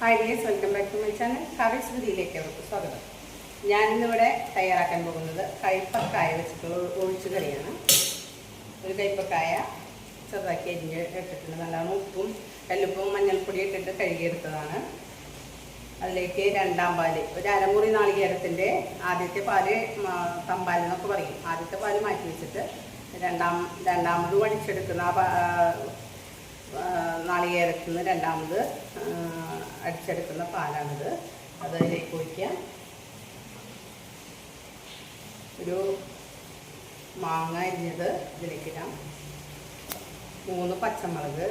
Hi dears, welcome back to my channel. കറിശ്രുതിയിലേക്ക് അവർക്ക് സ്വാഗതം. ഞാനിന്നിവിടെ തയ്യാറാക്കാൻ പോകുന്നത് കയ്പക്കായ വെച്ചിട്ടുള്ള ഒഴിച്ചു കറിയാണ്. ഒരു കയ്പക്കായ ചെറുതാക്കി അരിഞ്ഞ് ഇട്ടിട്ടുണ്ട്. നല്ലോണം ഉപ്പും കല്ലുപ്പും മഞ്ഞൾപ്പൊടി ഇട്ടിട്ട് കഴുകിയെടുത്തതാണ്. അതിലേക്ക് രണ്ടാം പാല്, ഒരു അരമുറി നാളികേരത്തിൻ്റെ ആദ്യത്തെ പാല് തമ്പാലെന്നൊക്കെ പറയും. ആദ്യത്തെ പാല് മാറ്റി വെച്ചിട്ട് രണ്ടാമത് വടിച്ചെടുക്കുന്ന നാളികേരത്തിൽ നിന്ന് രണ്ടാമത് അടിച്ചെടുക്കുന്ന പാലാണിത്. അതിലേക്ക് ഒഴിക്കാം. ഒരു മാങ്ങ അരിഞ്ഞത് ഇതിലേക്കിടാം. 3 പച്ചമുളക്,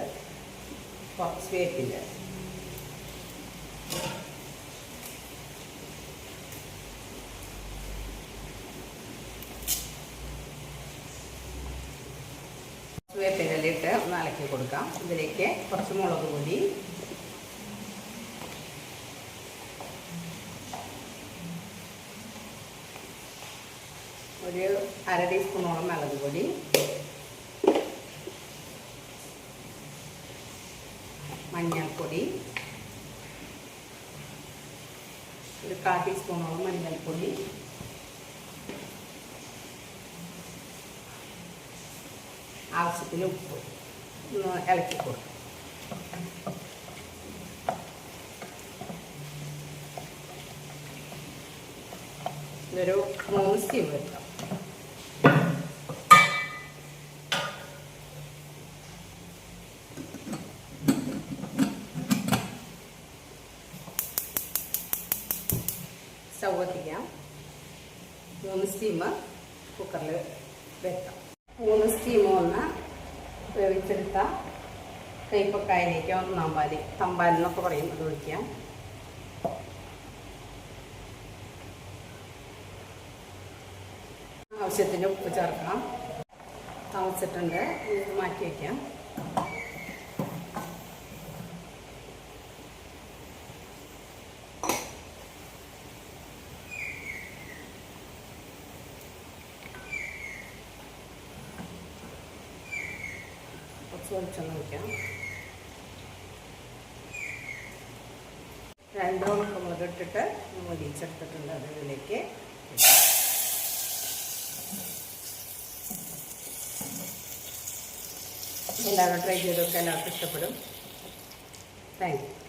കുറച്ച് വേപ്പില, വേപ്പിലിട്ട് ഒന്ന് ഇളക്കി കൊടുക്കാം. ഇതിലേക്ക് കുറച്ച് മുളക് പൊടി, ഒരു 1/2 ടീസ്പൂണോളം മുളക് പൊടി, മഞ്ഞൾപ്പൊടി, ഒരു 1/4 ടീസ്പൂണോളം മഞ്ഞൾപ്പൊടി, ആവശ്യത്തിന് ഉപ്പ് ഒന്ന് ഇളക്കി കൊടുക്കും. ഇതൊരു 3 സ്റ്റീം വെക്കാം. സ്റ്റൗ കത്തിക്കാം. 3 സ്റ്റീം കുക്കറിൽ വെക്കാം. 3 സ്റ്റീം ഒന്ന് വേവിച്ചെടുത്ത കയ്പക്കായയിലേക്ക് ഒന്നാം പാല്, തമ്പാലെന്നൊക്കെ പറയും, അത് ഒഴിക്കാം. ആവശ്യത്തിന് ഉപ്പ് ചേർക്കാം. തിളച്ചിട്ടുണ്ട്, ഇത് മാറ്റി വയ്ക്കാം. വെളിച്ചെണ്ണ വയ്ക്കാം. 2 ഉണക്കമുളക് ഇട്ടിട്ട് മൊരിച്ചെടുത്തിട്ടുണ്ട്. അതിലേക്ക് എല്ലാവരും ട്രൈ ചെയ്തൊക്കെ എല്ലാവർക്കും ഇഷ്ടപ്പെടും. Thank you.